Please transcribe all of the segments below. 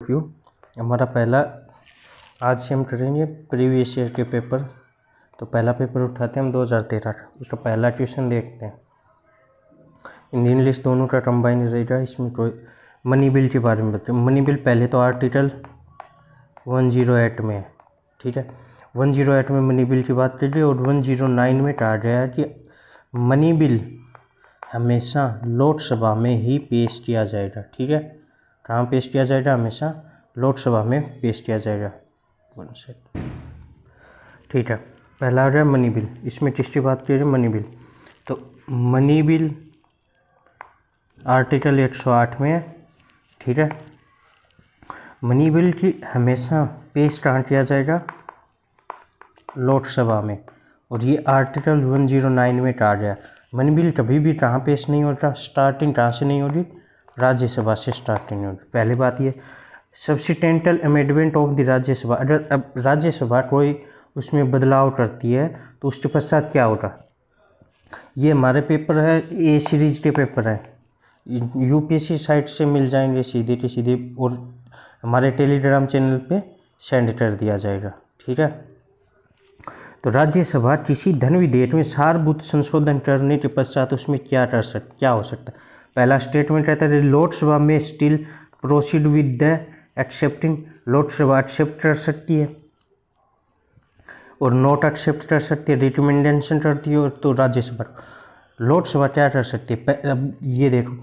Of view. हमारा पहला आज से हम करेंगे प्रीवियस ईयर के पेपर। तो पहला पेपर उठाते हैं हम 2013 का। उसका पहला क्वेश्चन देखते हैं। हिंदी इंग्लिश दोनों का कंबाइन रहेगा। इसमें कोई मनी बिल के बारे में बताते हैं। मनी बिल पहले तो आर्टिकल 108 में है, ठीक है। 108 में मनी बिल की बात करिए और 109 में कहा गया है कि मनी बिल हमेशा लोकसभा में ही पेश किया जाएगा, ठीक है। कहाँ पेश किया जाएगा? हमेशा लोकसभा में पेश किया जाएगा। ठीक है, पहला आ गया मनी बिल। इसमें किसकी बात की मनी बिल? तो मनी बिल आर्टिकल 108 में है, ठीक है। मनी बिल की हमेशा पेश कहाँ किया जाएगा? लोकसभा में। और ये आर्टिकल 109 में कहा गया मनी बिल कभी भी कहाँ पेश नहीं होता? स्टार्टिंग कहाँ से नहीं होगी? राज्यसभा से स्टार्टिंग होगी। पहली बात ये सब्सिडेंटल अमेंडमेंट ऑफ द राज्यसभा। अगर अब राज्यसभा कोई उसमें बदलाव करती है तो उसके पश्चात क्या होगा? ये हमारे पेपर है, ए सीरीज के पेपर है, यूपीएससी साइट से मिल जाएंगे सीधे के सीधे और हमारे टेलीग्राम चैनल पे सेंड कर दिया जाएगा, ठीक है। तो राज्यसभा किसी धन विधेयक में सारभूत संशोधन करने के पश्चात उसमें क्या हो सकता है? पहला स्टेटमेंट रहता है लोकसभा में still proceed with the accepting. Lok Sabha accept कर सकती है और नॉट एक्सेप्ट कर सकती है, रिकमेंडेशन करती है। और तो राज्यसभा लोकसभा क्या कर सकती है? अब ये देखो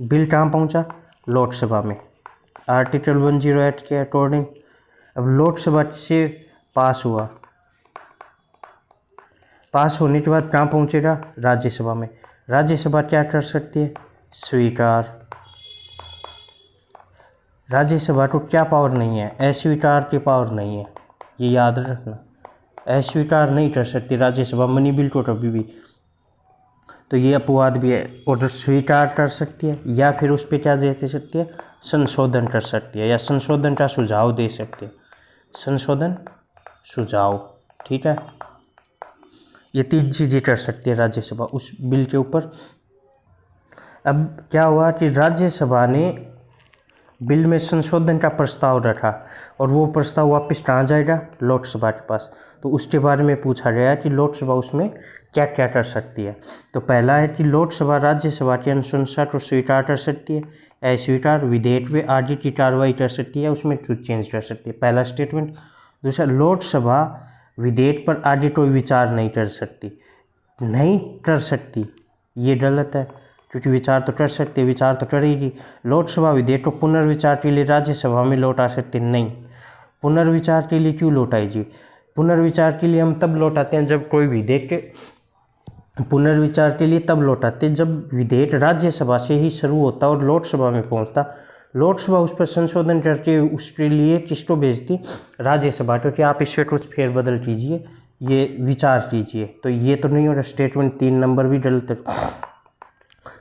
बिल कहाँ पहुँचा? लोकसभा में आर्टिकल 108 के अकॉर्डिंग। अब लोकसभा से पास हुआ, पास होने के बाद कहाँ पहुँचेगा? राज्यसभा में। राज्यसभा क्या कर सकती है? स्वीकार। राज्यसभा को क्या पावर नहीं है? अस्वीकार की पावर नहीं है, ये याद रखना। अस्वीकार नहीं कर सकती राज्यसभा मनी बिल को कभी भी। तो ये अपवाद भी है। और स्वीकार कर सकती है या फिर उस पर क्या दे सकती है? संशोधन कर सकती है या संशोधन का सुझाव दे सकती है। संशोधन सुझाव, ठीक है। ये तीन चीज़ें कर सकती है राज्यसभा उस बिल के ऊपर। अब क्या हुआ कि राज्यसभा ने बिल में संशोधन का प्रस्ताव रखा और वो प्रस्ताव वापस कहाँ जाएगा? लोकसभा के पास। तो उसके बारे में पूछा गया कि लोकसभा उसमें क्या क्या कर सकती है। तो पहला है कि लोकसभा राज्यसभा की अनुशंसा को स्वीकार कर सकती है, अस्वीकार, विधेयक में आगे की कार्रवाई कर सकती है, उसमें कुछ चेंज कर सकती है। पहला स्टेटमेंट। दूसरा, लोकसभा विधेयक पर आगे कोई विचार नहीं कर सकती। नहीं कर सकती ये गलत है, क्योंकि विचार तो कर सकती है, विचार तो करेगी। लोकसभा विधेयक को पुनर्विचार के लिए राज्यसभा में लौटा सकती नहीं। पुनर्विचार के लिए क्यों लौटाई जी? पुनर्विचार के लिए हम तब लौटाते हैं जब कोई विधेयक, पुनर्विचार के लिए तब लौटाते हैं जब विधेयक राज्यसभा से ही शुरू होता और लोकसभा में पहुंचता। लोकसभा उस पर संशोधन करके उसके लिए किसको भेजती? राज्यसभा को कि आप इस पर कुछ फेरबदल कीजिए, ये विचार कीजिए। तो ये तो नहीं हो रहा। स्टेटमेंट 3 नंबर भी गलत है।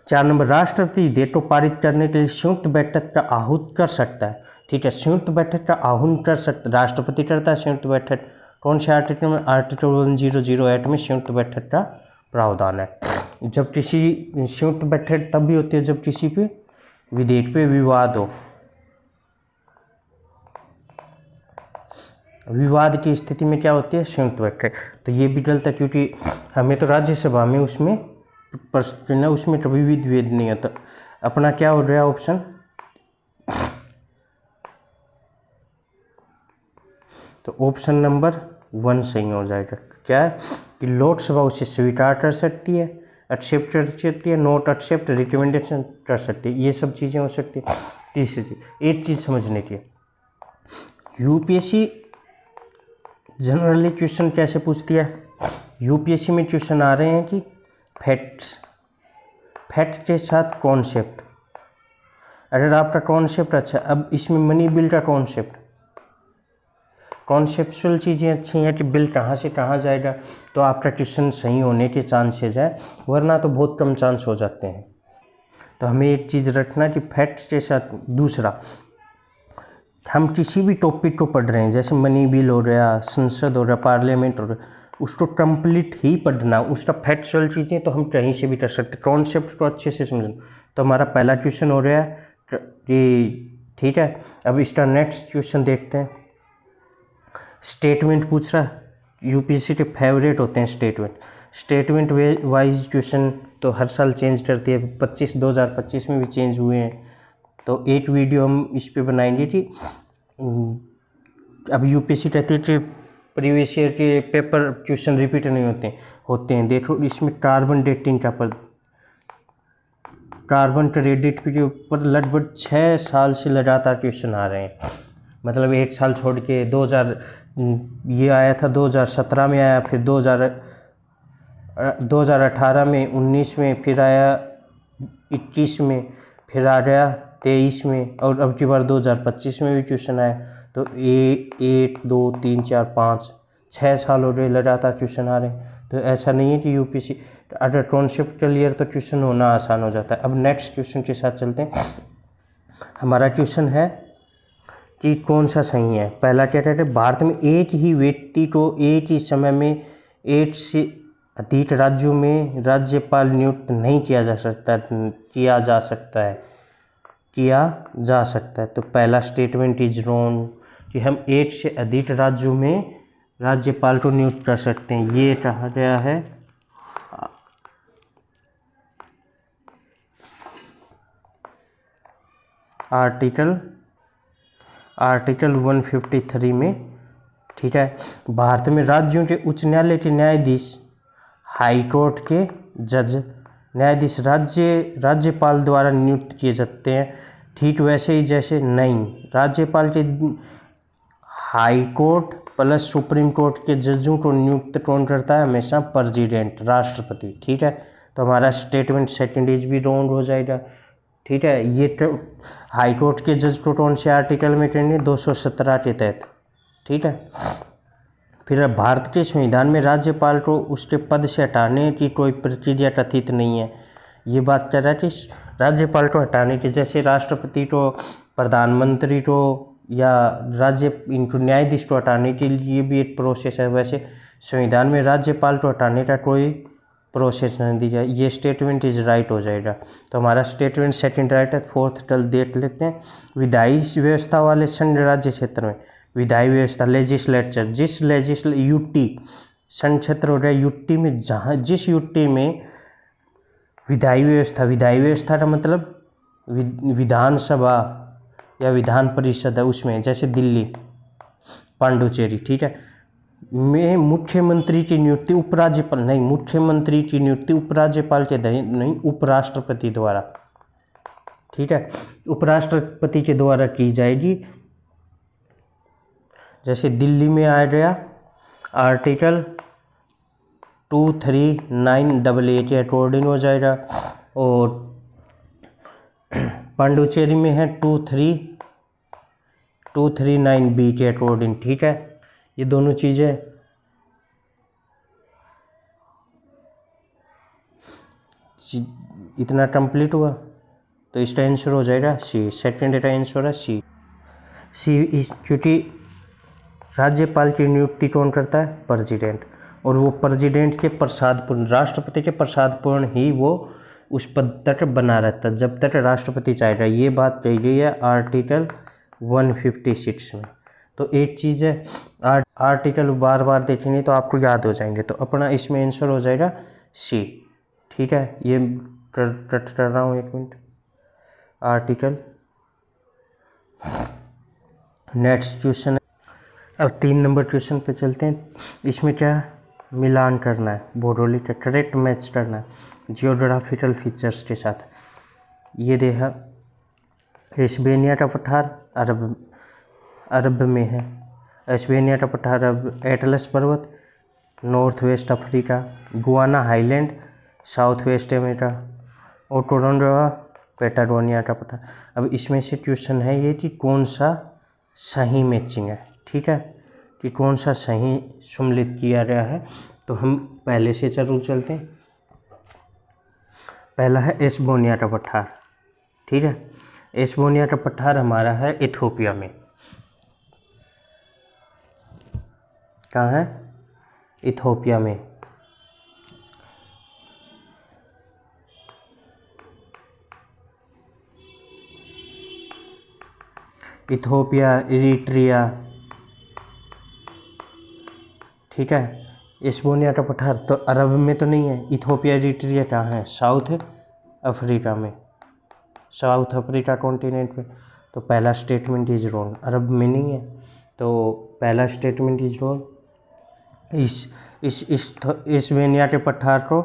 4 नंबर, राष्ट्रपति विधेयक को पारित करने के लिए संयुक्त बैठक का आहूत कर सकता है, ठीक है। संयुक्त बैठक का आहूत कर सकता, राष्ट्रपति करता है संयुक्त बैठक। कौन से आर्टिकल में? आर्टिकल 1008 में संयुक्त बैठक का प्रावधान है। जब किसी संयुक्त बैठक तब भी होती है जब किसी पे विधेयक पे विवाद हो। विवाद की स्थिति में क्या होती है? संयुक्त बैठक। तो ये भी गलत है, क्योंकि हमें तो राज्यसभा में उसमें प्रश्न है, उसमें कभी भी विभेद नहीं होता। अपना क्या हो गया ऑप्शन? तो ऑप्शन नंबर 1 सही हो जाएगा। क्या है कि लोकसभा उसे स्वीकार कर सकती है, एक्सेप्ट कर सकती है, नॉट एक्सेप्ट, रिकमेंडेशन कर सकती है, ये सब चीज़ें हो सकती है। तीसरी चीज़, एक चीज़ समझने की, यूपीएससी जनरली क्वेश्चन कैसे पूछती है? यूपीएससी में क्वेश्चन आ रहे हैं कि फैक्ट्स, फैक्ट के साथ कॉन्सेप्ट। अगर आपका कॉन्सेप्ट अच्छा, अब इसमें मनी बिल का कॉन्सेप्ट, कॉन्सेप्चुअल चीज़ें अच्छी हैं कि बिल कहाँ से कहाँ जाएगा, तो आपका क्वेश्चन सही होने के चांसेस है, वरना तो बहुत कम चांस हो जाते हैं। तो हमें एक चीज़ रखना कि फैक्ट्स के साथ। दूसरा, हम किसी भी टॉपिक को पढ़ रहे हैं, जैसे मनी बिल हो गया, संसद हो गया, पार्लियामेंट हो गया, उसको कंप्लीट ही पढ़ना, उसका फैक्चुअल चीज़ें तो हम कहीं से भी कर सकते, कॉन्सेप्ट को अच्छे से समझना। तो हमारा पहला क्वेश्चन हो रहा है कि ठीक है। अब इसका नेक्स्ट क्वेश्चन देखते हैं। स्टेटमेंट पूछ रहा है, यूपीएससी के फेवरेट होते हैं स्टेटमेंट वाइज क्वेश्चन तो हर साल चेंज करती है, 2025 में भी चेंज हुए हैं। तो 8 वीडियो हम इस पे बनाएंगे कि अब यूपीएससी कहती है कि प्रीवियस ईयर के पेपर क्वेश्चन रिपीट नहीं होते हैं। देखो इसमें कार्बन डेटिंग का कार्बन क्रेडिट के ऊपर लगभग 6 साल से लगातार क्वेश्चन आ रहे हैं। मतलब 1 साल छोड़ के 2000 ये आया था, 2017 में आया, फिर 2018 में, 19 में, फिर आया 21 में, फिर आ गया 23 में, और अब की बार 2025 में भी क्वेश्चन आया। तो 1 2 3 4 5 6 साल हो गए लगातार क्वेश्चन आ रहे हैं। तो ऐसा नहीं है कि यूपीएससी अगर कॉन्सेप्ट क्लियर तो क्वेश्चन होना आसान हो जाता है। अब नेक्स्ट क्वेश्चन के साथ चलते हैं। हमारा क्वेश्चन है कि कौन सा सही है। पहला क्या कहते हैं, भारत में एक ही व्यक्ति को एक ही समय में 8 से अधिक राज्यों में राज्यपाल नियुक्त नहीं किया जा सकता है। तो पहला स्टेटमेंट इज रॉन्ग कि हम 1 से अधिक राज्यों में राज्यपाल को नियुक्त कर सकते हैं। ये कहा गया है आर्टिकल 153 में। ठीक है। भारत में राज्यों के उच्च न्यायालय के न्यायाधीश, हाई कोर्ट के जज, न्यायाधीश राज्यपाल द्वारा नियुक्त किए जाते हैं। ठीक वैसे ही जैसे नहीं, राज्यपाल के high court plus supreme court के जजों को नियुक्त कौन करता है, हमेशा प्रेसिडेंट, राष्ट्रपति। ठीक है। तो हमारा स्टेटमेंट सेकंड इज भी रॉन्ग हो जाएगा। ठीक है। ये हाई कोर्ट के जज को कौन से आर्टिकल में करेंगे, 217 के तहत। ठीक है। फिर भारत के संविधान में राज्यपाल को उसके पद से हटाने की कोई प्रक्रिया कथित नहीं है। ये बात कह रहा है कि राज्यपाल को हटाने की, जैसे राष्ट्रपति को, प्रधानमंत्री को या इनको न्यायाधीश को हटाने के लिए भी एक प्रोसेस है, वैसे संविधान में राज्यपाल को हटाने का कोई प्रोसेस नहीं दिया। ये स्टेटमेंट इज राइट हो जाएगा। तो हमारा स्टेटमेंट सेकंड राइट है। फोर्थ कल देख लेते हैं। विधायी व्यवस्था वाले संघ राज्य क्षेत्र में विधायी व्यवस्था, लेजिस्लेचर, यूटी संघ क्षेत्र हो गया, यूटी में जहाँ जिस यूटी में विधायी व्यवस्था का मतलब विधानसभा या विधान परिषद है, उसमें जैसे दिल्ली, पांडुचेरी। ठीक है। में मुख्यमंत्री की नियुक्ति उपराज्यपाल के नहीं, उपराष्ट्रपति द्वारा। ठीक है। उपराष्ट्रपति के द्वारा की जाएगी। जैसे दिल्ली में आ गया आर्टिकल 23988 के अकॉर्डिंग हो जाएगा, और पांडुचेरी में है 239B के अकॉर्डिंग। ठीक है। ये दोनों चीज़ें इतना कंप्लीट हुआ तो इसका आंसर हो जाएगा सी। सेकंड का आंसर है सी। क्योंकि राज्यपाल की नियुक्ति कौन करता है, प्रेसिडेंट, और वो प्रेसिडेंट के प्रसादपूर्ण, राष्ट्रपति के प्रसादपूर्ण ही वो उस पद तक बना रहता है जब तक राष्ट्रपति चाहेगा। ये बात कही गई है आर्टिकल 156 में। तो एक चीज़ है, आर्टिकल बार बार देखेंगे तो आपको याद हो जाएंगे। तो अपना इसमें आंसर हो जाएगा सी। ठीक है। ये कर रहा हूँ, 1 मिनट। आर्टिकल नेक्स्ट क्वेश्चन है। अब 3 नंबर क्वेश्चन पे चलते हैं। इसमें क्या मिलान करना है, भौगोलिक करेक्ट मैच करना है जियोग्राफिकल फीचर्स के साथ। ये देखा, एस्पेनिया का पठार अरब में है। एस्पेनिया का पठार अब एटलस पर्वत, north west Africa, Guana highland, south west America, और टोरंडो पैटागोनिया का पठार। अब इसमें से क्वेश्चन है ये कि कौन सा सही मैचिंग है। ठीक है। कि कौन सा सही सम्मिलित किया गया है। तो हम पहले से जरूर चलते हैं। पहला है एस्पेनिया का पठार। ठीक है। एस्पेनिया का पठार हमारा है इथियोपिया में। कहाँ है, इथियोपिया में। इथोपिया, इरिट्रिया, ठीक है। एस्टोनिया का पठार तो अरब में तो नहीं है। इथोपिया, इरिट्रिया कहाँ है? साउथ अफ्रीका में, साउथ अफ्रीका कॉन्टिनेंट में। तो पहला स्टेटमेंट इज रॉन्ग, अरब में नहीं है। तो पहला स्टेटमेंट इज रॉन्ग। इस एस्टोनिया के पठार को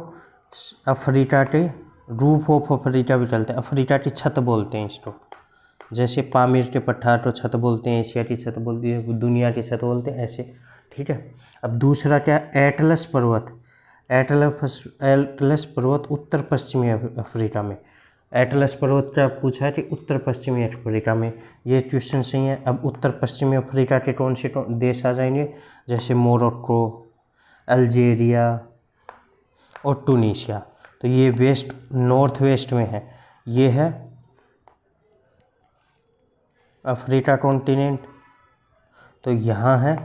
अफ्रीका के रूफ ऑफ अफ्रीका भी चलते हैं। अफ्रीका की छत बोलते हैं इसको। जैसे पामीर के पठार को छत बोलते हैं, एशिया की छत बोलती है, दुनिया की छत बोलते हैं, ऐसे, ठीक है। अब दूसरा क्या? एटलस पर्वत। एटलस पर्वत उत्तर पश्चिमी अफ्रीका में। एटलस पर्वत का पूछा है कि उत्तर पश्चिमी अफ्रीका में, ये क्वेश्चन सही है। अब उत्तर पश्चिमी अफ्रीका के कौन से देश आ जाएंगे? जैसे मोरक्को, अल्जीरिया और टूनीशिया। तो ये वेस्ट, नॉर्थ वेस्ट में है। ये है अफ्रीका कॉन्टिनेंट। तो यहाँ है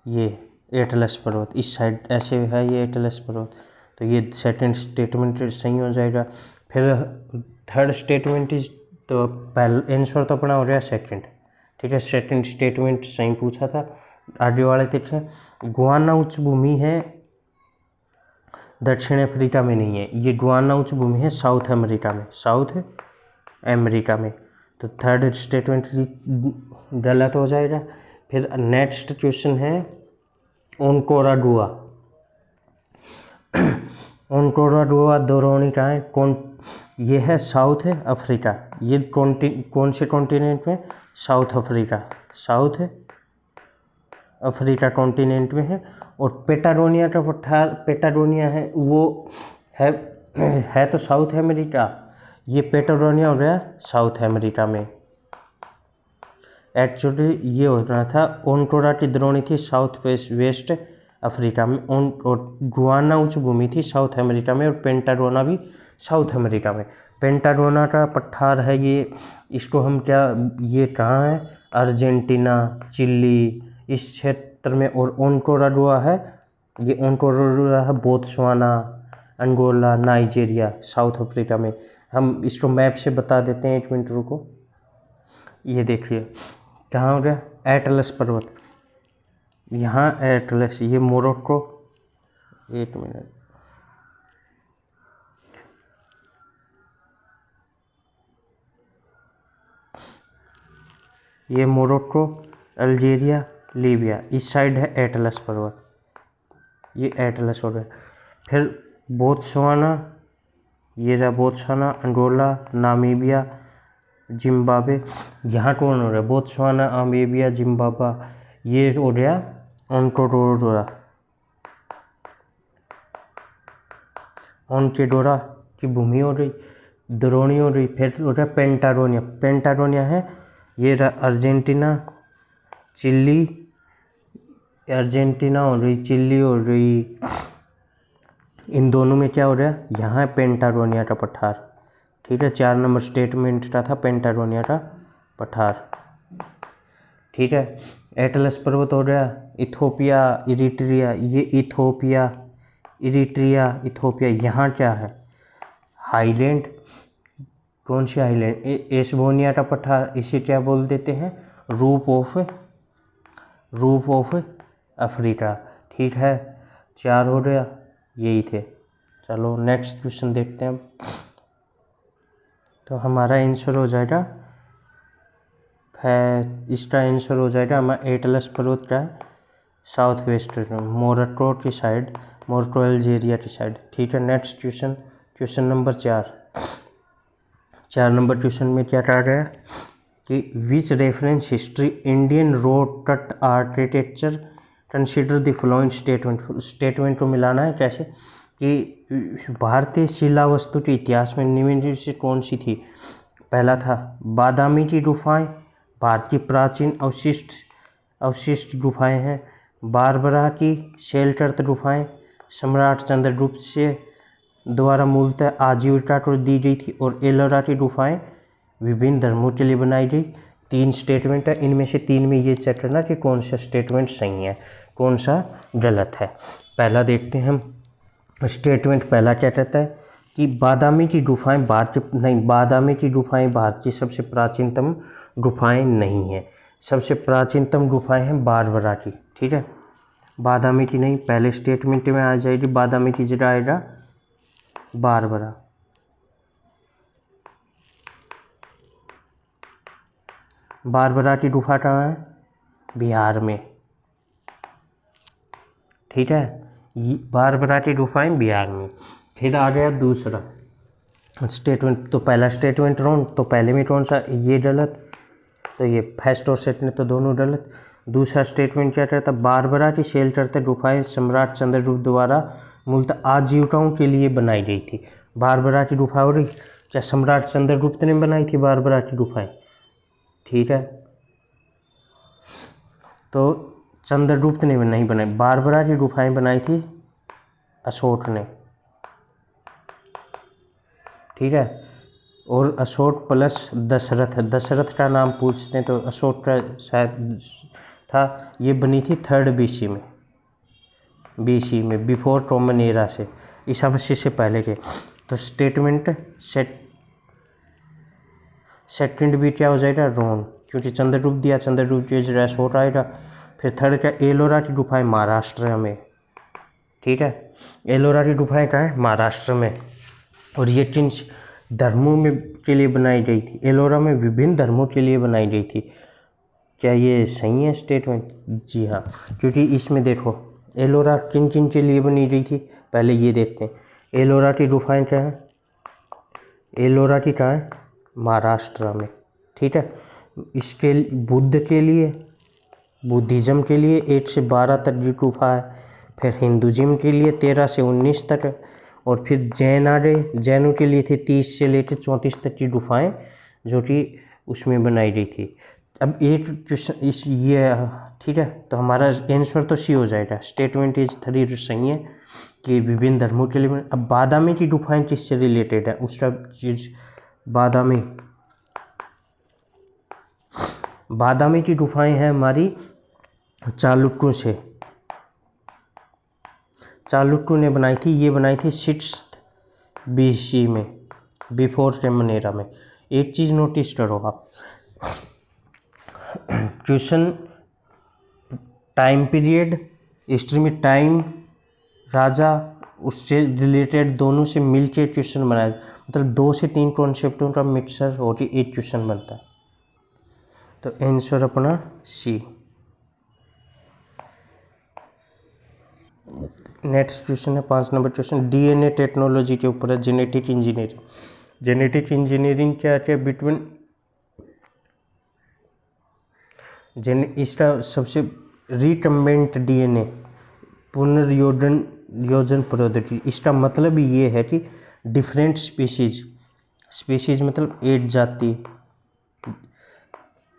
ये एटलस पर्वत, इस साइड ऐसे है ये एटलस पर्वत। तो ये सेकंड स्टेटमेंट सही हो जाएगा। फिर थर्ड स्टेटमेंट इज, तो पहला आंसर तो अपना हो गया सेकंड, ठीक है। सेकंड स्टेटमेंट सही पूछा था। आगे वाले देखें। गुआना उच्च भूमि है, दक्षिण अफ्रीका में नहीं है। ये गुआना उच्च भूमि है साउथ अमेरिका में, साउथ अमेरिका में। तो थर्ड स्टेटमेंट गलत हो जाएगा। फिर नेक्स्ट क्वेश्चन है ओनकोरागुआ। ओनकोरागुआ दोरोनी कहाँ है? कौन? ये है साउथ अफ्रीका। ये कौन से कॉन्टिनेंट में? South Africa, south Africa continent में है। और पेटागोनिया का पठार, पेटागोनिया है वो है तो साउथ अमेरिका। ये पेटागोनिया हो गया साउथ अमेरिका में। एक्चुअली ये हो रहा था, ओनकोरा की द्रोणी थी साउथ वेस्ट अफ्रीका में, और गुआना उच्च भूमि थी साउथ अमेरिका में, और पेंटागोना भी साउथ अमेरिका में। पेंटागोना का पठार है ये, इसको हम क्या, ये कहाँ है? अर्जेंटीना, चिली, इस क्षेत्र में। और ओनकोरागुआ है, ये ओनकोरागुआ है Botswana, Angola, Nigeria, South Africa में। हम इसको मैप से बता देते हैं, 1 मिनट रुको। ये देखिए कहाँ हो गया? एटलस पर्वत, यहाँ एटलस, ये मोरक्को, 1 मिनट, ये मोरक्को, अल्जीरिया, लीबिया, इस साइड है एटलस पर्वत, ये एटलस हो गया। फिर बोत्सवाना, ये रहा बोत्सवाना, अंगोला, नामीबिया, जिम्बाब्वे। यहाँ कौन हो रहा है? बोत्सवाना, नामीबिया, जिम्बाब्वे, ये हो गया ओनकोरागुआ, ओनकोरागुआ की भूमि हो रही, द्रोणी हो रही। फिर हो गया पेंटागोनिया। पेंटागोनिया है, ये रहा अर्जेंटीना, चिली, अर्जेंटीना हो रही, चिली हो रही, इन दोनों में क्या हो रहा है? यहाँ है पेंटागोनिया का पठार, ठीक है। 4 नंबर स्टेटमेंट का था पेंटागोनिया का पठार, ठीक है। एटलस पर्वत हो गया, इथोपिया, इरिट्रिया, ये इथोपिया, इरिट्रिया, इथोपिया। यहाँ क्या है? हाईलैंड, कौन सी हाईलैंड? एस्टोनिया का पठार, इसे क्या बोल देते हैं? रूफ ऑफ अफ्रीका, ठीक है। 4 हो गया, यही थे। चलो नेक्स्ट क्वेश्चन देखते हैं। तो हमारा आंसर हो जाएगा, इसका आंसर हो जाएगा हमारा एटलस पर्वत का साउथ वेस्ट, मोरक्को की साइड, मोरक्को अल्जीरिया की साइड, ठीक है। Next question, question number 4। 4 number question में क्या कहा गया कि which reference history Indian road cut architecture consider the following statement को मिलाना है। कैसे कि भारतीय शिला वस्तु के इतिहास में निम्न से कौन सी थी? पहला था बादामी की गुफाएं, भारत की प्राचीन अवशिष्ट गुफाएं हैं। बारबरा की शेलकर्त गुफाएं सम्राट चंद्रगुप्त से द्वारा मूलतः आजीविका को दी गई थी। और एलोरा की गुफाएं विभिन्न धर्मों के लिए बनाई गई। 3 स्टेटमेंट है, इनमें से 3 में ये चेक करना कि कौन सा स्टेटमेंट सही है, कौन सा गलत है। पहला देखते हैं हम। स्टेटमेंट पहला क्या कहता है कि बादामी की गुफाएं भारत की सबसे प्राचीनतम गुफाएं नहीं हैं। सबसे प्राचीनतम गुफाएं हैं बारबरा की, ठीक है। बादामी की नहीं, पहले स्टेटमेंट में आ जाएगी, बादामी की जगह आएगा बारबरा। बारबरा की गुफा कहाँ है? बिहार में, ठीक है। ये बारबरा की गुफाएं बिहार में। फिर आ गया दूसरा स्टेटमेंट, तो पहला स्टेटमेंट रॉन्ग, तो पहले में कौन सा, ये गलत, तो ये फर्स्ट और सेकंड तो दोनों गलत। दूसरा स्टेटमेंट क्या कहता है? बारबरा की शेल्टर गुफाएं सम्राट चंद्रगुप्त द्वारा मूलतः आजीविकाओं के लिए बनाई गई थी। बारबरा की गुफा हो रही, क्या सम्राट चंद्रगुप्त ने बनाई थी बारबरा की गुफाएं? ठीक है, तो चंद्रगुप्त ने नहीं बनाई, बारबरा की गुफाएं बनाई थी अशोक ने, ठीक है। और अशोक प्लस दशरथ, दशरथ का नाम पूछते हैं तो अशोक का शायद था। ये बनी थी 3rd BC में, BC में, बिफोर कॉमन एरा से, ईसा मसीह से पहले के। तो स्टेटमेंट सेकंड भी क्या हो जाएगा? रॉन्ग, क्योंकि चंद्रगुप्त दिया, चंद्रगुप्त की जगह अशोक आएगा। फिर थर्ड क्या? एलोरा की गुफाएं महाराष्ट्र में, ठीक है। एलोरा की गुफाएं कहाँ है? महाराष्ट्र में। और ये किन धर्मों में के लिए बनाई गई थी? एलोरा में विभिन्न धर्मों के लिए बनाई गई थी। क्या ये सही है स्टेटमेंट? जी हाँ, क्योंकि इसमें देखो एलोरा किन किन के लिए बनी गई थी, पहले ये देखते हैं। एलोरा की गुफाएं क्या है? एलोरा की कहाँ है? महाराष्ट्र में, ठीक है। इसके बुद्ध के लिए, बुद्धिज़्म के लिए 1 से 12 तक की गुफा है। फिर हिंदुज़्म के लिए 13 से 19 तक है। और फिर जैन आ गए, जैनों के लिए थे 30 से लेकर 34 तक की गुफाएं, जो कि उसमें बनाई गई थी। अब एक क्वेश्चन इस ये, ठीक है, तो हमारा आंसर तो सी हो जाएगा। स्टेटमेंट इज 3 सही है कि विभिन्न धर्मों के लिए। अब बादामी की गुफाएं किससे रिलेटेड है? उसका चीज बादामी की गुफाएं हैं हमारी चालुक्यों से, चालुक्यों ने बनाई थी। ये बनाई थी 6th BC में, बिफोर कॉमन एरा में। एक चीज़ नोटिस करो आप, क्वेश्चन टाइम पीरियड, हिस्ट्री में टाइम, राजा, उससे रिलेटेड दोनों से मिलके क्वेश्चन बनाया, मतलब 2 से 3 कॉन्सेप्टों का मिक्सर हो के एक क्वेश्चन बनता है। तो आंसर अपना सी। नेक्स्ट क्वेश्चन है 5 नंबर क्वेश्चन, DNA टेक्नोलॉजी के ऊपर है, जेनेटिक इंजीनियरिंग। जेनेटिक इंजीनियरिंग क्या है? बिटवीन इसका सबसे रिकम्बेंट DNA पुनर्योजन प्रौद्योगिकी। इसका मतलब ये है कि डिफरेंट स्पीशीज मतलब एक जाति,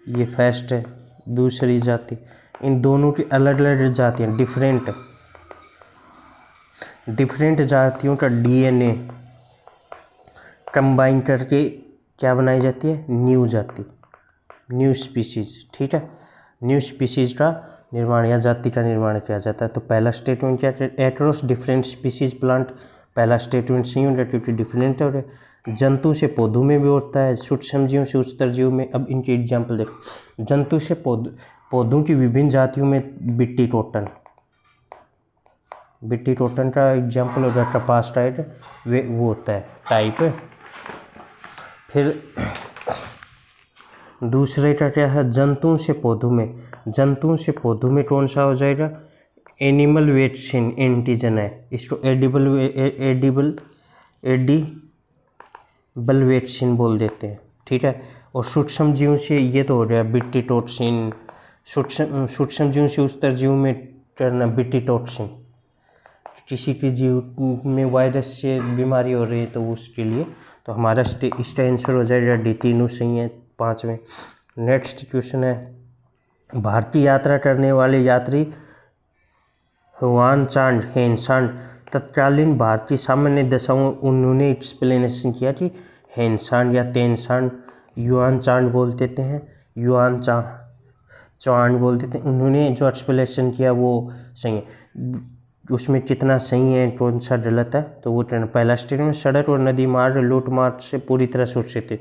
ये फर्स्ट है, दूसरी जाति, इन दोनों की अलग अलग जातियाँ, डिफरेंट जातियों का DNA कंबाइन करके क्या बनाई जाती है? न्यू जाति, न्यू स्पीशीज, ठीक है। न्यू स्पीशीज का निर्माण या जाति का निर्माण किया जाता है। तो पहला स्टेटमेंट क्या है? Across different species plant. पहला स्टेटमेंट सही हो रहा है क्योंकि डिफरेंट हो रहा है। जंतु से पौधों में भी होता है, सूक्ष्म जीवों से उच्चतर जीव में। अब इनके एग्जाम्पल देखो, जंतु से पौधों की विभिन्न जातियों में बिट्टी टोटन का एग्जाम्पल हो गया, कपास टाइप वो होता है टाइप। फिर दूसरे का क्या है? जंतुओं से पौधों में कौन सा हो जाएगा? एनिमल वैक्सीन एंटीजन है, इसको एडिबल वैक्सीन बोल देते हैं, ठीक है। और सूक्ष्म जीवों से ये तो हो गया बिट्टी टॉक्सिन, सूक्ष्म जीवों से उच्चतर जीव में करना बिट्टी टॉक्सिन। किसी के जीव में वायरस से बीमारी हो रही है तो उसके लिए, तो हमारा इसका आंसर हो जाएगा डी, तीनों सही है 5 में। नेक्स्ट क्वेश्चन है, भारतीय यात्रा करने वाले यात्री हुआनचांग हेनसांग तत्कालीन भारतीय सामान्य दशाओं उन्होंने एक्सप्लेनेशन किया कि हेनसांग या तेनसांग, युआनचांग बोल देते हैं, चौहान बोल देते हैं। उन्होंने जो एक्सप्लेनेशन किया वो सही है। उसमें कितना सही है, कौन सा गलत है? तो वो पहला स्टेटमेंट, सड़क और नदी मार्ग लूट मार्ग से पूरी तरह सुरक्षित है।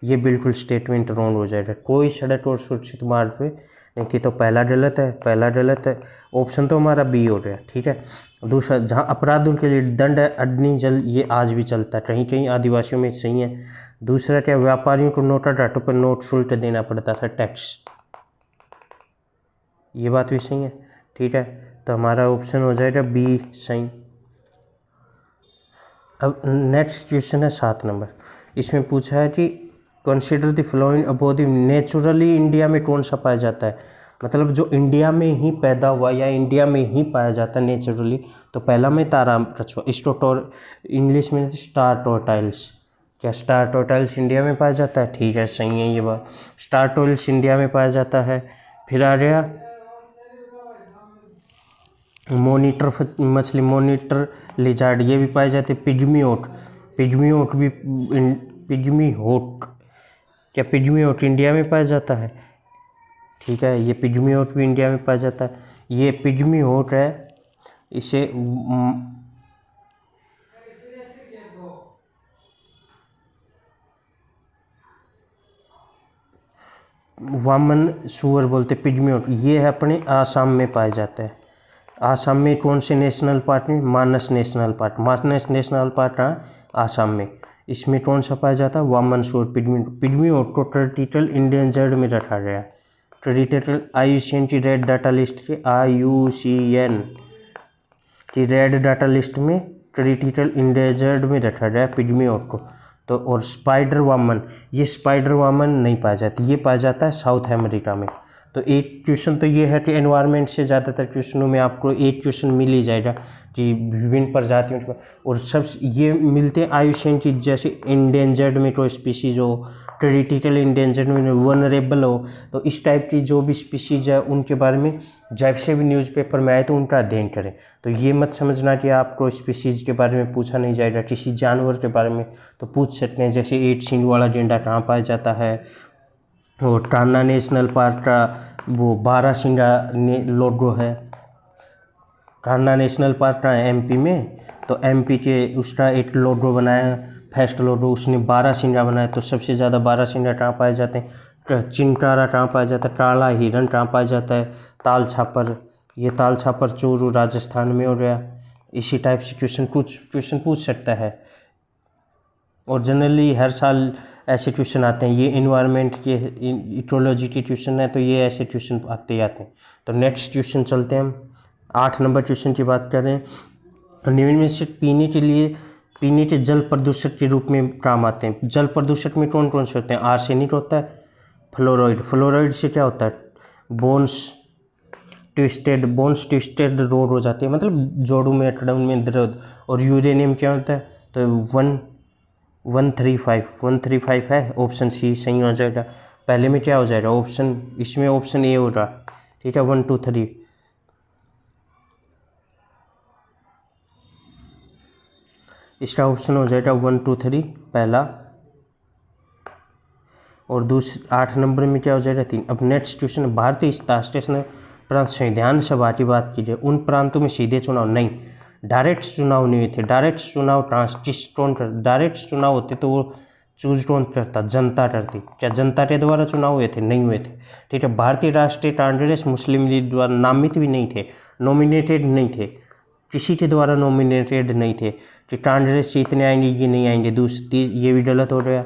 ये बिल्कुल स्टेटमेंट रॉन्ग हो जाएगा। कोई सड़क और सुरक्षित मार्ग पे नहीं थी, तो पहला गलत है, पहला गलत है। ऑप्शन तो हमारा बी हो गया, ठीक है। दूसरा, जहाँ अपराधों के लिए दंड है अग्नि जल, ये आज भी चलता है, कहीं कहीं आदिवासियों में सही है। दूसरा क्या, व्यापारियों को नोटा डाटों पर नोट शुल्क देना पड़ता था, टैक्स, ये बात भी सही है, ठीक है। तो हमारा ऑप्शन हो जाएगा बी सही। अब नेक्स्ट क्वेश्चन है 7 नंबर। इसमें पूछा है कि consider the following about the naturally India में कौन सा पाया जाता है, मतलब जो इंडिया में ही पैदा हुआ या इंडिया में ही पाया जाता है नेचुरली। तो पहला में तारा रचुआ, स्टोटोर, इंग्लिश में स्टार टोटाइल्स। क्या स्टार टोटाइल्स इंडिया में पाया जाता है? ठीक है, सही है ये बात, स्टार टोटाइल्स इंडिया में पाया जाता है। फिर आ गया मोनीटर मछली, मोनीटर लिजार्ड, ये भी पाए जाते हैं। पिग्मी ओट, पिग्मी ओट भी, पिग्मी होट, क्या पिग्मी ओट इंडिया में पाया जाता है? ठीक है, ये पिग्मी ओट भी इंडिया में पाया जाता है। ये पिग्मी होट है, इसे वामन सुअर बोलते, पिग्मी ओट। ये है अपने आसाम में पाया जाता है। आसाम में कौन से नेशनल पार्क में? मानस नेशनल पार्क, मानस नेशनल पार्क आसाम में। इसमें कौन सा पाया जाता है? वामन सुअर, पिग्मी। पिग्मी ओट को क्रिटिकल इंडेंजर्ड में रखा गया, क्रिटिकल IUCN की रेड डाटा लिस्ट के, IUCN की रेड डाटा लिस्ट में क्रिटिकल इंडेंजर्ड में रखा गया पिग्मी ओट को। तो और स्पाइडर वामन, ये स्पाइडर वामन नहीं पाया जाता, ये पाया जाता है साउथ अमेरिका में। तो एक क्वेश्चन तो ये है कि एनवायरनमेंट से ज़्यादातर क्वेश्चनों में आपको एक क्वेश्चन मिल ही जाएगा कि विभिन्न प्रजातियों के, और सब ये मिलते हैं IUCN की, जैसे इंडेंजर्ड में कोई स्पीसीज हो, क्रिटिकल इंडेंजर्ड में वनरेबल हो, तो इस टाइप की जो भी स्पीसीज है उनके बारे में जब से भी न्यूज़पेपर में आए तो उनका अध्ययन करें। तो ये मत समझना कि आपको स्पीसीज के बारे में पूछा नहीं जाएगा, किसी जानवर के बारे में तो पूछ सकते हैं, जैसे 8 सींग वाला गेंडा कहाँ पाया जाता है, और कान्हा नेशनल पार्क का वो 12 सींगा लोगो है। कान्हा नेशनल पार्क का MP में, तो MP के उसका एक लोगो बनाया, फर्स्ट लोगो, उसने 12 सींगा बनाया। तो सबसे ज़्यादा 12 सींगा कहाँ पाए जाते हैं? चिंकारा कहाँ पाया जाता है? काला हिरन कहाँ पाया जाता है? ताल छापर, ये ताल छापर चोरू राजस्थान में हो गया। इसी टाइप से क्वेश्चन पूछ सकता है, और जनरली हर साल ऐसे क्वेश्चन आते हैं। ये इन्वायरमेंट के इकोलॉजी के क्वेश्चन है, तो ये ऐसे क्वेश्चन आते हैं। तो नेक्स्ट क्वेश्चन चलते हैं हम 8 नंबर क्वेश्चन की बात करें। निम्न में से पीने के जल प्रदूषक के रूप में काम आते हैं। जल प्रदूषक में कौन कौन से होते हैं? आर्सेनिक होता है, फ्लोराइड, फ्लोराइड से क्या होता है? बोन्स ट्विस्टेड रोड हो जाती है, मतलब जोड़ों में, अटड़ों में दर्द। और यूरेनियम क्या होता है? तो 135 है, ऑप्शन सी सही हो जाएगा। पहले में क्या हो जाएगा? ऑप्शन, इसमें ऑप्शन ए होगा, ठीक है, 1 2 3। इसका ऑप्शन हो जाएगा 1 2 3 पहला, और 8 नंबर में क्या हो जाएगा? 3। अब नेक्स्ट क्वेश्चन, भारतीय राष्ट्रीय प्रांत संविधान सभा की बात कीजिए, उन प्रांतों में सीधे चुनाव नहीं, डायरेक्ट चुनाव नहीं हुए थे। डायरेक्ट चुनाव डायरेक्ट चुनाव होते तो वो चूज कौन करता? जनता करती। क्या जनता के द्वारा चुनाव हुए थे? नहीं हुए थे, ठीक है। भारतीय राष्ट्रीय कांग्रेस मुस्लिम लीग द्वारा नामित भी नहीं थे, नॉमिनेटेड नहीं थे, किसी के द्वारा नॉमिनेटेड नहीं थे कि कांग्रेस से इतने आएंगे, ये नहीं आएंगे। ये भी गलत हो गया।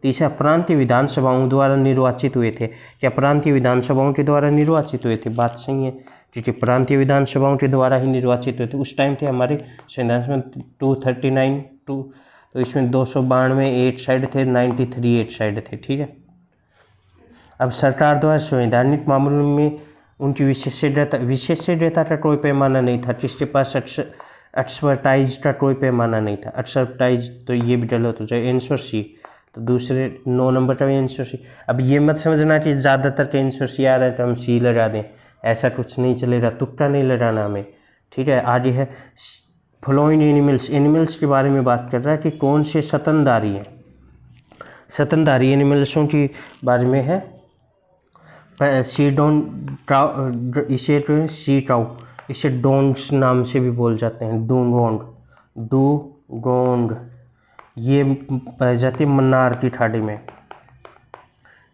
तीसरा, प्रांतीय विधानसभाओं द्वारा निर्वाचित हुए थे। क्या प्रांतीय विधानसभाओं के द्वारा निर्वाचित हुए थे? बात सही है, क्योंकि प्रांतीय विधानसभाओं के द्वारा ही निर्वाचित हुए थे। उस टाइम थे हमारे संविधान में 239 तो इसमें 292 8 साइड थे, 93 8 साइड थे, ठीक है। अब सरकार द्वारा संवैधानिक मामलों में उनकी विशेषज्ञता का कोई पैमाना नहीं था, किसके पास एक्सपर्टाइज का कोई पैमाना नहीं था। एक्सपर्टाइज, तो ये भी गलत हो जाए, आंसर सी। तो दूसरे 9 नंबर का भी आंसर सी। अब ये मत समझना कि ज़्यादातर के आंसर सी आ रहे हैं तो हम सी लगा दें, ऐसा कुछ नहीं चलेगा, तुक्का नहीं लगाना हमें, ठीक है। आगे है फॉलोइंग एनिमल्स के बारे में बात कर रहा है कि कौन से स्तनधारी हैं। स्तनधारी एनिमल्सों के बारे में है सी टाउ, इसे डोंग्स नाम से भी बोल जाते हैं, डूगोंड, ये पाई जाती है मन्नार की खाड़ी में।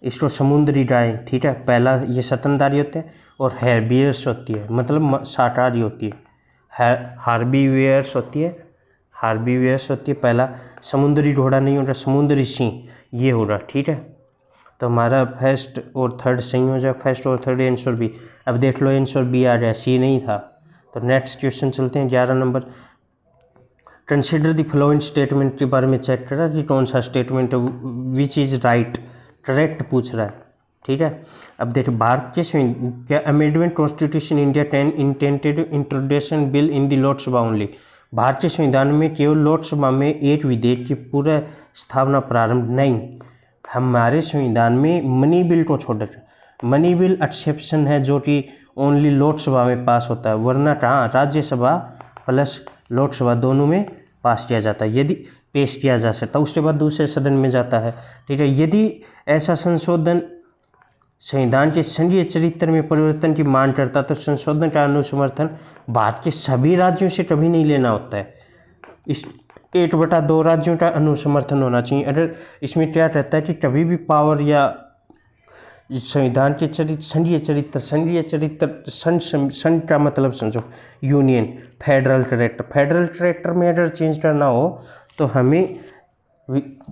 इसको समुद्री गाय, ठीक है, पहला ये स्तनधारी होते हैं, और हेर्बियर्स होती है, मतलब शाकाहारी होती है, हार्बीवियर्स होती है, हार्बीवियर्स होती है। पहला समुद्री घोड़ा नहीं हो रहा, समुद्री सिंह ये हो रहा, ठीक है। तो हमारा फर्स्ट और थर्ड सही हो जाए, फर्स्ट और थर्ड आंसर बी। अब देख लो आंसर बी आ जाए, सी नहीं था। तो नेक्स्ट क्वेश्चन चलते हैं 11 number. Consider the following statement के बारे में चेक करा कि कौन सा statement which is right, correct पूछ रहा है, ठीक है। अब देखिए भारत के क्या amendment constitution India 10 intended introduction bill in the Lok Sabha only. भारतीय संविधान में केवल लोकसभा में एक विधेयक की पूरा स्थापना प्रारंभ नहीं, हमारे संविधान में मनी बिल को छोड़कर, मनी बिल एक्सेप्शन है जो कि ओनली लोकसभा में पास होता है, वरना कहाँ राज्यसभा प्लस लोकसभा दोनों में पास किया जाता है, यदि पेश किया जा सकता है, उसके बाद दूसरे सदन में जाता है, ठीक है। यदि ऐसा संशोधन संविधान के संघीय चरित्र में परिवर्तन की मांग करता तो संशोधन का अनुसमर्थन भारत के सभी राज्यों से कभी नहीं लेना होता है, इस 1/2 राज्यों का अनुसमर्थन होना चाहिए। अगर इसमें क्या कहता है कि कभी भी पावर या संविधान के चरित्र, संघीय चरित्र संघ का मतलब समझो यूनियन, फेडरल करेक्टर में अगर चेंज करना हो तो हमें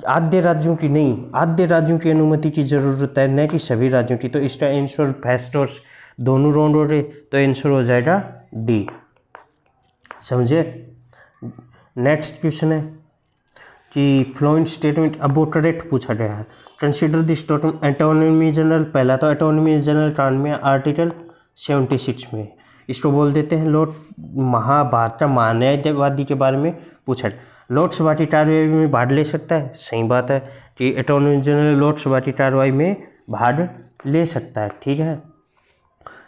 आधे राज्यों की नहीं, आधे राज्यों की अनुमति की ज़रूरत है, न कि सभी राज्यों की। तो इसका आंसर फर्स्ट और दोनों राउंड हो रहे, तो आंसर हो जाएगा डी, समझे। नेक्स्ट क्वेश्चन है कि फ्लोइंग स्टेटमेंट, अब वो करेक्ट पूछा गया है। Consider this statement attorney general, पहला तो अटॉर्नी जनरल कान में आर्टिकल 76 में, इसको बोल देते हैं लोक महाभारत का महान्यायवादी के बारे में पूछा। लोकसभा की कार्यवाही में भाग ले सकता है, सही बात है कि अटॉर्नी जनरल लोकसभा की कार्यवाही में भाग ले सकता है, ठीक है।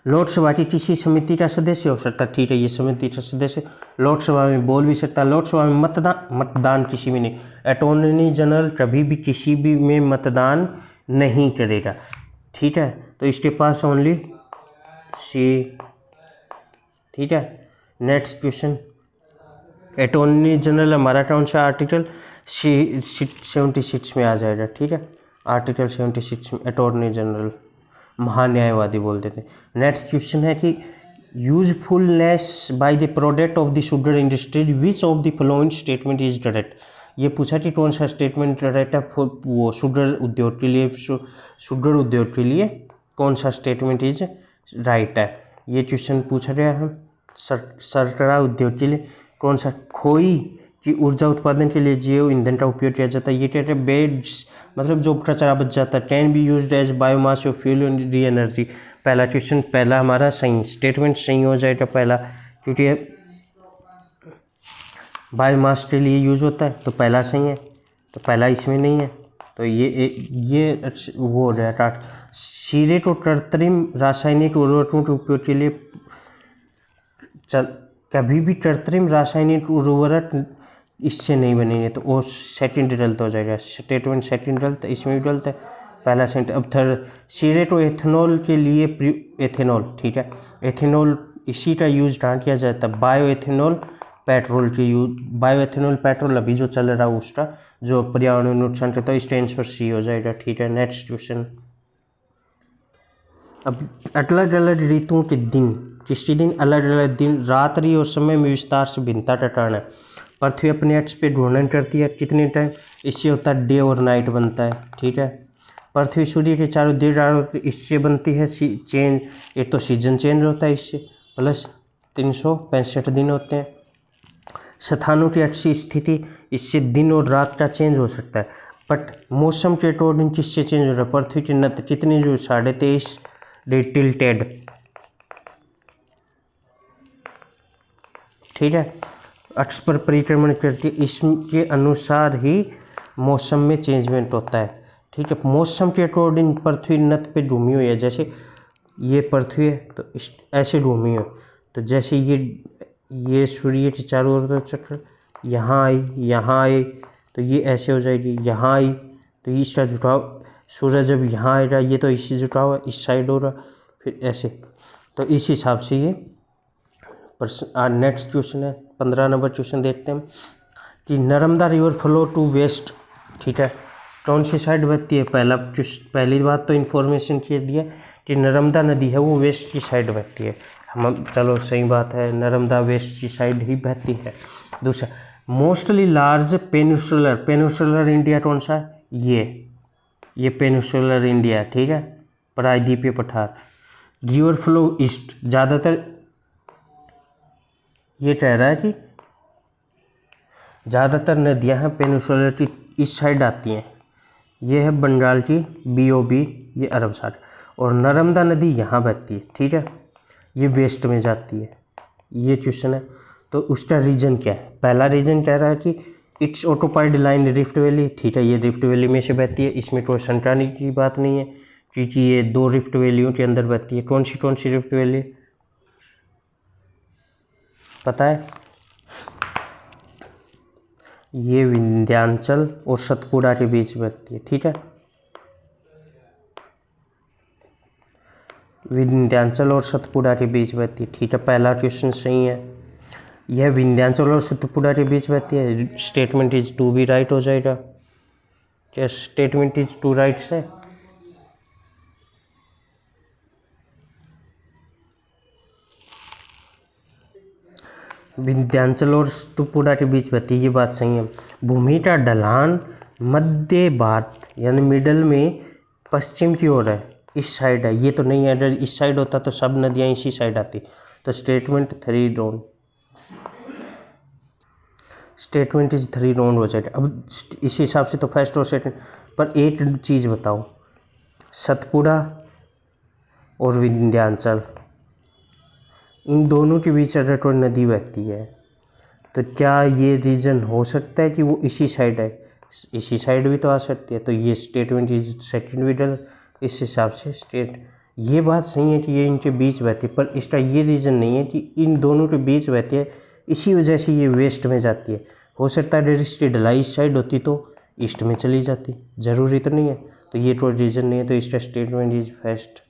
लोकसभा की किसी समिति का सदस्य हो सकता है, ठीक है, ये समिति का सदस्य लोकसभा में बोल भी सकता है। लोकसभा में मतदान किसी में नहीं, अटॉर्नी जनरल कभी भी किसी भी में मतदान नहीं करेगा, ठीक है। तो इसके पास ओनली सी, ठीक है। नेक्स्ट क्वेश्चन, अटॉर्नी जनरल हमारा कौन सा आर्टिकल 76 में आ जाएगा, ठीक है। आर्टिकल 76 में अटॉर्नी जनरल महान्यायवादी बोल देते हैं। नेक्स्ट क्वेश्चन है कि usefulness by the product of the sugar industry which of the following statement is correct. ये पूछा कि कौन सा स्टेटमेंट करेक्ट है वो शुगर उद्योग के लिए, शुगर उद्योग के लिए कौन सा स्टेटमेंट इज राइट है, ये क्वेश्चन पूछा गया है। शर्करा उद्योग के लिए कौन सा, खोई की ऊर्जा उत्पादन के लिए जैव ईंधन का उपयोग किया जाता है, ये कहते हैं बेड्स, मतलब जो कचरा बच जाता है, can be used as biomass और फ्यूल री एनर्जी। पहला क्वेश्चन, पहला हमारा सही स्टेटमेंट सही हो जाएगा पहला, क्योंकि बायोमास के लिए यूज होता है, तो पहला सही है, तो पहला इसमें नहीं है, तो ये वो हो जाएगा। सीरे को कृत्रिम रासायनिक उर्वरकों के उपयोग के लिए कभी भी कृत्रिम रासायनिक उर्वरक इससे नहीं बनेंगे, तो वो सेकंड गलत हो जाएगा, स्टेटमेंट सेकंड गलत, इसमें भी गलत है पहला सेंट। अब थर्ड, सीरेटो एथेनॉल के लिए एथेनॉल, ठीक है, एथेनॉल इसी का यूज कहाँ किया जाता है, बायो एथेनॉल पेट्रोल के यूज, बायो एथेनॉल पेट्रोल अभी जो चल रहा है उसका जो पर्यावरण नुकसान करता है, इसका आंसर सी हो जाएगा, ठीक है। नेक्स्ट क्वेश्चन, अब अलग अलग ऋतुओं के दिन, किसी दिन अलग अलग दिन, रात्रि और समय में विस्तार से भिन्नता का कारण है। पृथ्वी अपने एक्स पे घूर्णन करती है कितने टाइम, इससे होता है डे और नाइट बनता है, ठीक है। पृथ्वी सूर्य के चारों दिन, इससे बनती है चेंज, एक तो सीजन चेंज होता है इससे, प्लस 365 दिन होते हैं। स्थानों की अच्छी स्थिति, इससे दिन और रात का चेंज हो सकता है, बट मौसम के अकॉर्डिंग किससे चेंज हो रहा है, पृथ्वी की नत कितनी जो 23.5 टिल्टेड, ठीक है, अक्ष पर परिक्रमण करती है, इसके अनुसार ही मौसम में चेंजमेंट होता है, ठीक है। मौसम के अकॉर्डिंग पृथ्वी नत पे घूमी हुई है, जैसे ये पृथ्वी है तो ऐसे घूमी हो, तो जैसे ये सूर्य के चारों ओर चक्र यहाँ आई तो ये ऐसे हो जाएगी, यहाँ आई तो इसका झुकाव, सूरज जब यहाँ आएगा ये तो इसी झुकाव है, इस साइड हो रहा, फिर ऐसे, तो इस हिसाब से ये नेक्स्ट क्वेश्चन है 15 नंबर क्वेश्चन देखते हैं कि Narmada river flow to west, ठीक है, कौन सी साइड बहती है? पहली बात तो इन्फॉर्मेशन ये दिया कि नर्मदा नदी है वो वेस्ट की साइड बहती है। हम चलो सही बात है, नर्मदा वेस्ट की साइड ही बहती है। दूसरा, मोस्टली लार्ज पेनिनसुलर इंडिया कौन सा है? ये पेनिनसुलर इंडिया, ठीक है, प्रायद्वीपीय पठार। रिवर फ्लो ईस्ट, ज़्यादातर ये कह रहा है कि ज़्यादातर नदियां हैं पेनिनसुलर की इस साइड आती हैं। ये है बंगाल की BOB, ये अरब सागर, और नर्मदा नदी यहाँ बहती है, ठीक है, ये वेस्ट में जाती है। ये क्वेश्चन है, तो उसका रीजन क्या है? पहला रीजन कह रहा है कि it's occupied line rift valley, ठीक है, ये रिफ्ट वैली में से बहती है, इसमें कोई शंका की बात नहीं है, क्योंकि ये 2 रिफ्ट वैलियों के अंदर बहती है। कौन सी रिफ्ट वैली पता है? ये विंध्याचल और सतपुड़ा के बीच बहती है, ठीक है, विंध्याचल और सतपुड़ा के बीच बहती है, ठीक है, पहला क्वेश्चन सही है। यह विंध्याचल और सतपुड़ा के बीच बहती है, स्टेटमेंट इज 2 भी राइट हो जाएगा। क्या स्टेटमेंट इज 2 राइट है? विंध्याचल और सतपुड़ा के बीच बहती है, ये बात सही है। भूमि का ढलान मध्य भारत यानी मिडल में पश्चिम की ओर है, इस साइड है, ये तो नहीं है। अगर इस साइड होता तो सब नदियाँ इसी साइड आती, तो statement 3 wrong, statement is 3 wrong हो जाएगा। अब इस हिसाब से तो फर्स्ट और सेकंड, पर एक चीज़ बताओ, सतपुड़ा और विंध्याचल इन दोनों के बीच अगर कोई नदी बहती है तो क्या ये रीजन हो सकता है कि वो इसी साइड है? इसी साइड भी तो आ सकती है, तो ये स्टेटमेंट इज सेकंड विडल, इस हिसाब से ये बात सही है कि ये इनके बीच बहती है, पर इसका ये रीज़न नहीं है कि इन दोनों के बीच बहती है, इसी वजह से ये वेस्ट में जाती है। हो सकता है अगर इसकी ढलाई इस साइड होती तो ईस्ट में चली जाती, ज़रूरी तो नहीं है, तो ये कोई रीज़न नहीं है, तो इसका स्टेटमेंट इज फर्स्ट।